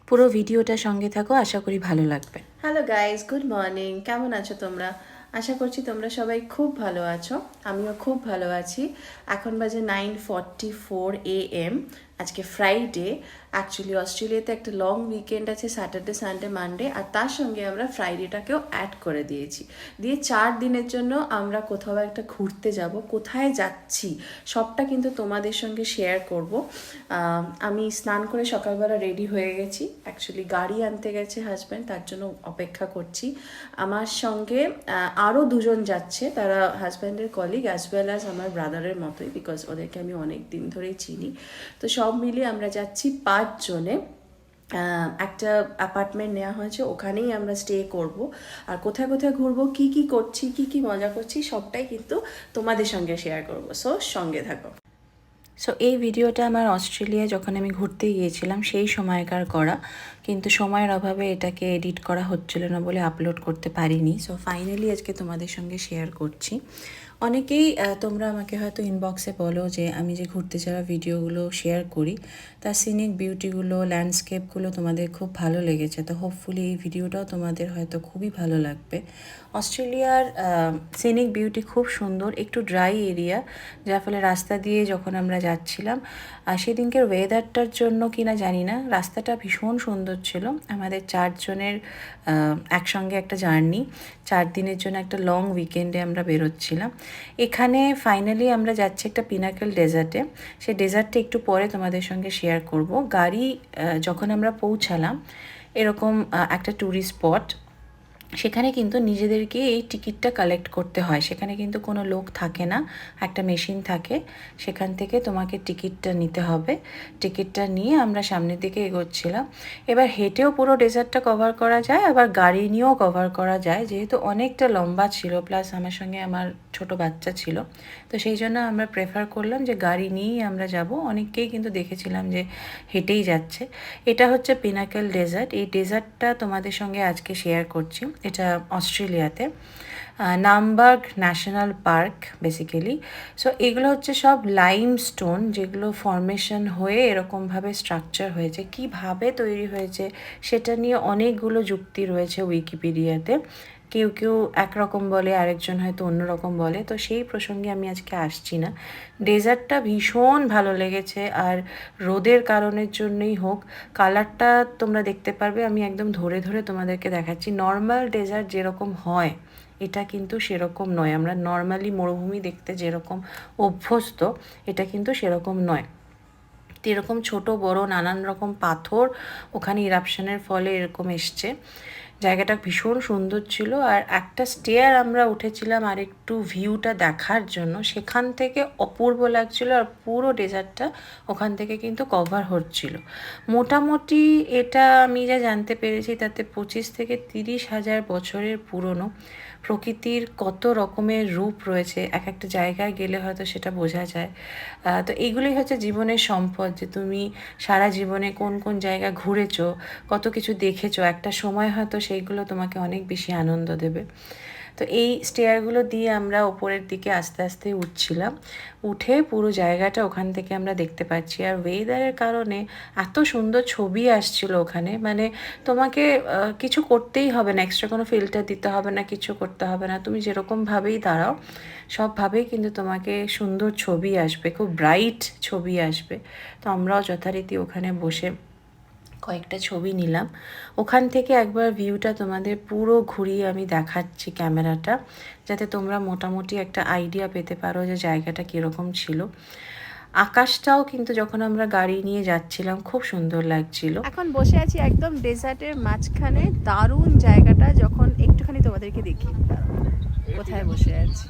পুরো ভিডিওটা সঙ্গে থাকো, আশা করি ভালো লাগবে। Hello guys, good morning. কেমন আছো তোমরা? আশা করছি তোমরা সবাই খুব ভালো আছো। আমিও খুব ভালো আছি। এখন বাজে 9:44 AM। আজকে ফ্রাইডে। অ্যাকচুয়ালি অস্ট্রেলিয়াতে একটা লং উইকেন্ড আছে, স্যাটারডে সানডে মানডে, আর তার সঙ্গে আমরা ফ্রাইডেটাকেও অ্যাড করে দিয়েছি। দিয়ে 4 দিনের জন্য আমরা কোথাও একটা ঘুরতে যাব। কোথায় যাচ্ছি সবটা কিন্তু তোমাদের সঙ্গে শেয়ার করব। আমি স্নান করে সকালবেলা রেডি হয়ে গেছি। অ্যাকচুয়ালি গাড়ি আনতে গেছে হাজব্যান্ড, তার জন্য অপেক্ষা করছি। আমার সঙ্গে আরও দুজন যাচ্ছে, তারা হাজব্যান্ডের কলিগ অ্যাজ ওয়েল অ্যাজ আমার ব্রাদারের মতোই, বিকজ ওদেরকে আমি অনেক দিন ধরেই চিনি। তো সব মিলিয়ে আমরা যাচ্ছি 5 জনে। একটা অ্যাপার্টমেন্ট নেওয়া হয়েছে, ওখানেই আমরা স্টে করব। আর কোথায় কোথায় ঘুরবো, কি কি করছি, কি কি মজা করছি, সবটাই কিন্তু তোমাদের সঙ্গে শেয়ার করব। সো সঙ্গে থাকো। সো এই ভিডিওটা আমার অস্ট্রেলিয়া যখন আমি ঘুরতে গিয়েছিলাম সেই সময়কার করা, কিন্তু সময়ের অভাবে এটাকে এডিট করা হচ্ছিল না বলে আপলোড করতে পারিনি। সো ফাইনালি আজকে তোমাদের সঙ্গে শেয়ার করছি। অনেকেই তোমরা আমাকে হয়তো ইনবক্সে বলো যে আমি যে ঘুরতে যাওয়া ভিডিওগুলো শেয়ার করি তার সিনিক বিউটিগুলো, ল্যান্ডস্কেপগুলো তোমাদের খুব ভালো লেগেছে। তো হোপফুলি এই ভিডিওটাও তোমাদের হয়তো খুবই ভালো লাগবে। অস্ট্রেলিয়ার সিনিক বিউটি খুব সুন্দর, একটু ড্রাই এরিয়া, যার ফলে রাস্তা দিয়ে যখন আমরা যাচ্ছিলাম, আর সেদিনকের ওয়েদারটার জন্য কিনা জানি না, রাস্তাটা ভীষণ সুন্দর ছিল। আমাদের 4 জনের একসঙ্গে একটা জার্নি, 4 দিনের জন্য একটা লং উইকেন্ডে আমরা বেরোচ্ছিলাম। এখানে ফাইনালি আমরা যাচ্ছি একটা পিনাকল ডেজার্টে। সেই ডেজার্টটা একটু পরে তোমাদের সঙ্গে শেয়ার করব। গাড়ি যখন আমরা পৌঁছালাম এরকম একটা ট্যুরিস্ট স্পট, সেখানে কিন্তু নিজেদেরকে এই টিকিটটা কালেক্ট করতে হয়। সেখানে কিন্তু কোনো লোক থাকে না, একটা মেশিন থাকে, সেখান থেকে তোমাকে টিকিটটা নিতে হবে। টিকিটটা নিয়ে আমরা সামনের দিকে এগোচ্ছিলাম। এবার হেঁটেও পুরো ডেজার্টটা কভার করা যায়, আবার গাড়ি নিয়েও কভার করা যায়, যেহেতু অনেকটা লম্বা ছিল, প্লাস আমার সঙ্গে আমার ছোট বাচ্চা ছিল। তো সেই জন্য আমরা প্রেফার করলাম যে গাড়ি নিয়েই আমরা যাব। অনেককেই কিন্তু দেখেছিলাম যে হেঁটেই যাচ্ছে। এটা হচ্ছে পিনাকল ডেজার্ট। এই ডেজার্টটা তোমাদের সঙ্গে আজকে শেয়ার করছি। এটা অস্ট্রেলিয়াতে নামবার্গ ন্যাশনাল পার্ক বেসিক্যালি। সো এগুলো হচ্ছে সব লাইমস্টোন, যেগুলো ফর্মেশন হয়ে এরকমভাবে স্ট্রাকচার হয়েছে। কিভাবে তৈরি হয়েছে সেটা নিয়ে অনেকগুলো যুক্তি রয়েছে উইকিপিডিয়াতে। কেউ কেউ একরকম বলে, আরেকজন হয়তো অন্যরকম বলে। তো সেই প্রসঙ্গে আমি আজকে আসছি না। ডেজার্টটা ভীষণ ভালো লেগেছে, আর রোদের কারণের জন্যই হোক, কালারটা তোমরা দেখতে পারবে। আমি একদম ধরে ধরে তোমাদেরকে দেখাচ্ছি। নর্মাল ডেজার্ট যেরকম হয় এটা কিন্তু সেরকম নয়। আমরা নর্মালি মরুভূমি দেখতে যেরকম অভ্যস্ত, এটা কিন্তু সেরকম নয়। এরকম ছোট বড় নানান রকম পাথর ওখানে ইরাপশনের ফলে এরকম এসছে। জায়গাটা ভীষণ সুন্দর ছিল। আর একটা স্টেয়ার আমরা উঠেছিলাম আর একটু ভিউটা দেখার জন্য, সেখান থেকে অপূর্ব লাগছিল। আর পুরো ডেজার্টটা ওখান থেকে কিন্তু কভার হচ্ছিল। মোটামুটি এটা আমি যা জানতে পেরেছি তাতে 25 থেকে 30 হাজার বছরের পুরনো। প্রকৃতির কত রকমের রূপ রয়েছে, এক একটা জায়গায় গেলে হয়তো সেটা বোঝা যায়। তো এইগুলোই হচ্ছে জীবনের সম্পদ, যে তুমি সারা জীবনে কোন কোন জায়গা ঘুরেছো, কত কিছু দেখেছো, একটা সময় হয়তো সেইগুলো তোমাকে অনেক বেশি আনন্দ দেবে। তো এই স্টেয়ারগুলো দিয়ে আমরা ওপরের দিকে আস্তে আস্তে উঠছিলাম। উঠে পুরো জায়গাটা ওখান থেকে আমরা দেখতে পাচ্ছি। আর ওয়েদারের কারণে এত সুন্দর ছবি আসছিল ওখানে, মানে তোমাকে কিছু করতেই হবে না, এক্সট্রা কোনো ফিল্টার দিতে হবে না, কিছু করতে হবে না। তুমি যেরকমভাবেই দাঁড়াও সবভাবেই কিন্তু তোমাকে সুন্দর ছবি আসবে, খুব ব্রাইট ছবি আসবে। তো আমরাও যথারীতি ওখানে বসে কয়েকটা ছবি নিলাম। ওখান থেকে একবার ভিউটা তোমাদের পুরো ঘুরিয়ে আমি দেখাচ্ছি ক্যামেরাটা, যাতে তোমরা মোটামুটি একটা আইডিয়া পেতে পারো যে জায়গাটা কীরকম ছিল। আকাশটাও কিন্তু যখন আমরা গাড়ি নিয়ে যাচ্ছিলাম খুব সুন্দর লাগছিল। এখন বসে আছি একদম ডেজার্টের মাঝখানে। দারুণ জায়গাটা, যখন একটুখানি তোমাদেরকে দেখি কোথায় বসে আছি।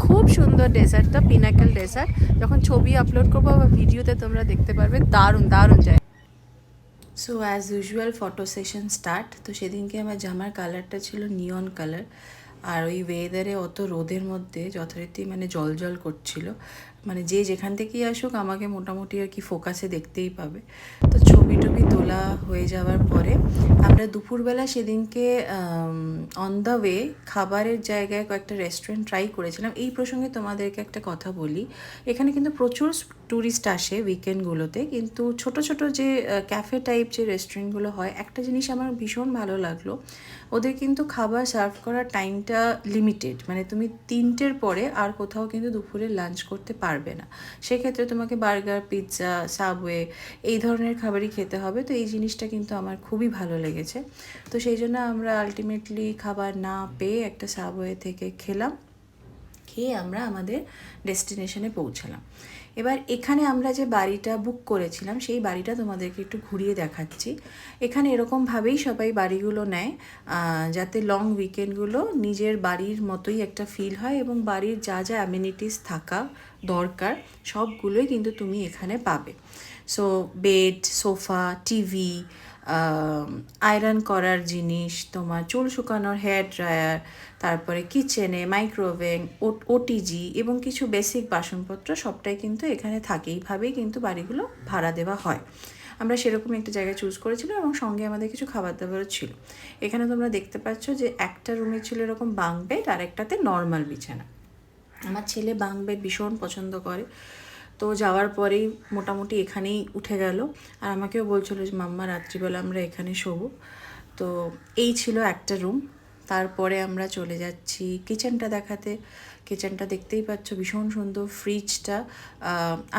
খুব সুন্দর ডেজার্টটা, পিনাকল ডেজার্ট। যখন ছবি আপলোড করবো বা ভিডিওতে তোমরা দেখতে পারবে, দারুণ দারুণ জায়গা। So as usual photo session start. তো সেদিনকে আমার জামার কালারটা ছিল নিয়ন কালার, আর ওই ওয়েদারে অত রোদের মধ্যে যথারীতি মানে জল জল করছিল। মানে যে যেখান থেকেই আসুক আমাকে মোটামুটি আর কি ফোকাসে দেখতেই পাবে। তো ছবি টবি তোলা হয়ে যাওয়ার পরে আমরা দুপুরবেলা সেদিনকে অন দ্য ওয়ে খাবারের জায়গায় কয়েকটা রেস্টুরেন্ট ট্রাই করেছিলাম। এই প্রসঙ্গে তোমাদেরকে একটা কথা বলি, এখানে কিন্তু প্রচুর ট্যুরিস্ট আসে উইকেন্ডগুলোতে, কিন্তু ছোট ছোট যে ক্যাফে টাইপ যে রেস্টুরেন্টগুলো হয়, একটা জিনিস আমার ভীষণ ভালো লাগলো, ওদের কিন্তু খাবার সার্ভ করার টাইমটা লিমিটেড, মানে তুমি 3টের পরে আর কোথাও কিন্তু দুপুরে লাঞ্চ করতে পারবে না। সেক্ষেত্রে তোমাকে বার্গার, পিৎজা, সাবওয়ে এই ধরনের খাবারই খেতে হবে। তো এই জিনিসটা কিন্তু আমার খুবই ভালো লেগেছে। তো সেই জন্য আমরা আলটিমেটলি খাবার না পেয়ে একটা সাবওয়ে থেকে খেলাম, খেয়ে আমরা আমাদের ডেস্টিনেশনে পৌঁছালাম। এবার এখানে আমরা যে বাড়িটা বুক করেছিলাম সেই বাড়িটা তোমাদেরকে একটু ঘুরিয়ে দেখাচ্ছি। এখানে এরকমভাবেই সবাই বাড়িগুলো নেয়, যাতে লং উইকেন্ডগুলো নিজের বাড়ির মতোই একটা ফিল হয়, এবং বাড়ির যা যা অ্যামিনিটিস থাকা দরকার সবগুলোই কিন্তু তুমি এখানে পাবে। So bed, sofa, TV, iron করার জিনিস, তোমার চুল শুকানোর হেয়ার ড্রায়ার, তারপরে কিচেনে মাইক্রোওভেন, ওটিজি এবং কিছু বেসিক বাসনপত্র সবটাই কিন্তু এখানে থাকে। এইভাবেই কিন্তু বাড়িগুলো ভাড়া দেওয়া হয়। আমরা সেরকম একটা জায়গা চুজ করেছিলাম এবং সঙ্গে আমাদের কিছু খাবার দাবারও ছিল। এখানে তোমরা দেখতে পাচ্ছ যে একটা রুমে ছিল এরকম বাঙ্ক বেড আর একটাতে নর্মাল বিছানা। আমার ছেলে বাঙ্ক বেড ভীষণ পছন্দ করে, তো যাওয়ার পরেই মোটামুটি এখানেই উঠে গেল, আর আমাকেও বলছিল যে মাম্মা রাত্রিবেলা আমরা এখানে শোবো। তো এই ছিল একটা রুম। তারপরে আমরা চলে যাচ্ছি কিচেনটা দেখাতে। কিচেনটা দেখতেই পাচ্ছ ভীষণ সুন্দর। ফ্রিজটা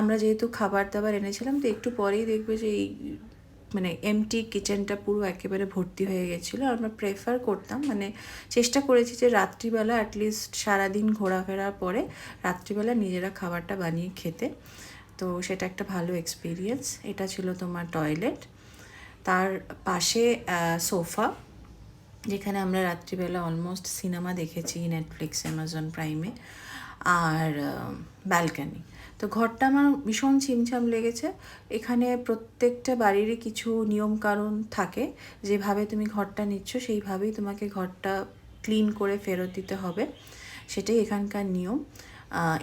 আমরা যেহেতু খাবার দাবার এনেছিলাম, তো একটু পরেই দেখবে যে এই মানে এমটি কিচেনটা পুরো একেবারে ভর্তি হয়ে গেছিলো। আর আমরা প্রেফার করতাম, মানে চেষ্টা করেছি যে রাত্রিবেলা অ্যাটলিস্ট সারাদিন ঘোরাফেরার পরে রাত্রিবেলা নিজেরা খাবারটা বানিয়ে খেতে। তো সেটা একটা ভালো এক্সপিরিয়েন্স। এটা ছিল তোমার টয়লেট, তার পাশে সোফা, যেখানে আমরা রাত্রিবেলা অলমোস্ট সিনেমা দেখেছি নেটফ্লিক্স, অ্যামাজন প্রাইমে, আর ব্যালকানি। তো ঘরটা আমার ভীষণ ছিমছাম লেগেছে। এখানে প্রত্যেকটা বাড়িরই কিছু নিয়মকানুন থাকে, যেভাবে তুমি ঘরটা নিচ্ছ সেইভাবেই তোমাকে ঘরটা ক্লিন করে ফেরত দিতে হবে, সেটাই এখানকার নিয়ম।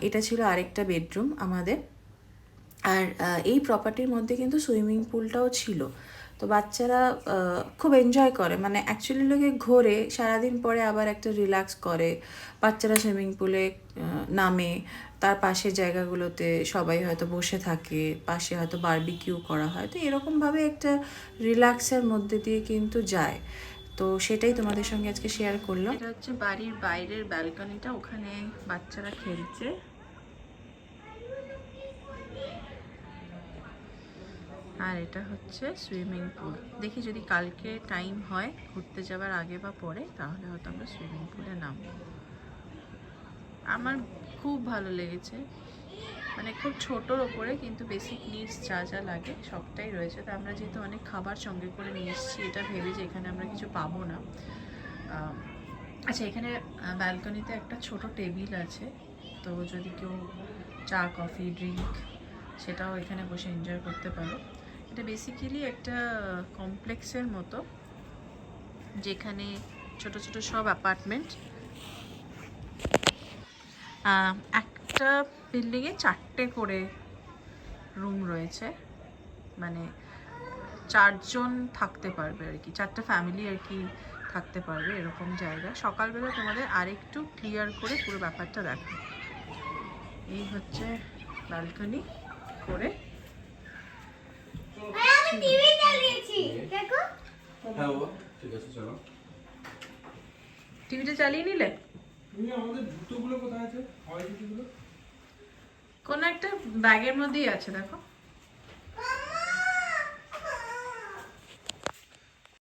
এটা ছিল আরেকটা বেডরুম আমাদের। আর এই প্রপার্টির মধ্যে কিন্তু সুইমিং পুলটাও ছিল। তো বাচ্চারা খুব এনজয় করে, মানে অ্যাকচুয়ালি লোকে ঘোরে সারাদিন পরে আবার একটা রিল্যাক্স করে। বাচ্চারা সুইমিং পুলে নামে, তার পাশের জায়গাগুলোতে সবাই হয়তো বসে থাকে, পাশে হয়তো বারবিকিউ করা হয়। তো এরকমভাবে একটা রিল্যাক্সের মধ্যে দিয়ে কিন্তু যায়। তো সেটাই তোমাদের সঙ্গে আজকে শেয়ার করলাম। এটা হচ্ছে বাড়ির বাইরের ব্যালকনিটা, ওখানে বাচ্চারা খেলছে। আর এটা হচ্ছে সুইমিং পুল। দেখি যদি কালকে টাইম হয় ঘুরতে যাওয়ার আগে বা পরে, তাহলে হয়তো আমরা সুইমিং পুলে নামবো। আমার খুব ভালো লেগেছে, মানে খুব ছোটোর ওপরে কিন্তু বেসিক নিডস যা যা লাগে সবটাই রয়েছে। তো আমরা যেহেতু অনেক খাবার সঙ্গে করে নিয়ে এসেছি, এটা ভেবে যে এখানে আমরা কিছু পাবো না। আচ্ছা, এখানে ব্যালকনিতে একটা ছোট টেবিল আছে, তো যদি কেউ চা কফি ড্রিঙ্ক সেটাও এখানে বসে এনজয় করতে পারো। এটা বেসিক্যালি একটা কমপ্লেক্সের মতো, যেখানে ছোট ছোট সব অ্যাপার্টমেন্ট। একটা বিল্ডিংয়ে 4টে করে রুম রয়েছে, মানে 4জন থাকতে পারবে আর কি, 4টা ফ্যামিলি আর কি থাকতে পারবে, এরকম জায়গা। সকালবেলা তোমাদের আরেকটু ক্লিয়ার করে পুরো ব্যাপারটা দেখো। এই হচ্ছে ব্যালকনি করে। টিভিটা চালিয়ে নিলে কোন একটা ব্যাগের মধ্যেই আছে, দেখো।